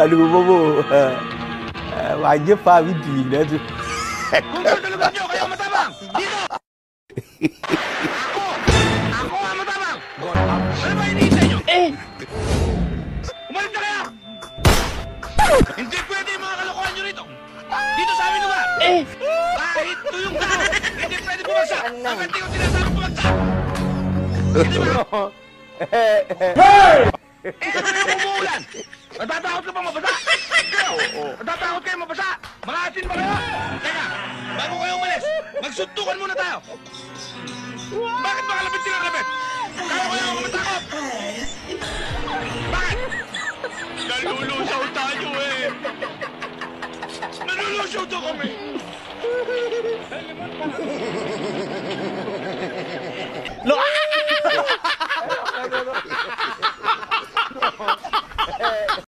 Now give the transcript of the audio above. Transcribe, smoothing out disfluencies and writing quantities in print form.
Ano mo mo? Wajib pa hindi na to. Kung tutulugan nyo, kayo matabang! Dito! Ako ang matabang! Ano ba iniisay nyo? Umalit na kayo! Hindi pwede yung mga kalokohan nyo rito! Dito sa aming lugar! Kahit tuyong ka! Hindi pwede bumagsak! Hanggang di ko tinatawag bumagsak! Hindi ba? Ano na yung umuulan? Natatakot ka pa mabasa? Natatakot kayo mabasa? Mga asin ba kayo? Teka, bago kayo umalis, magsuntukan muna tayo. Bakit ba kalapit sila kalapit? Kaya ko yung matakot. Bakit? Nalulusaw tayo eh. Nalulusaw to kami. Lo,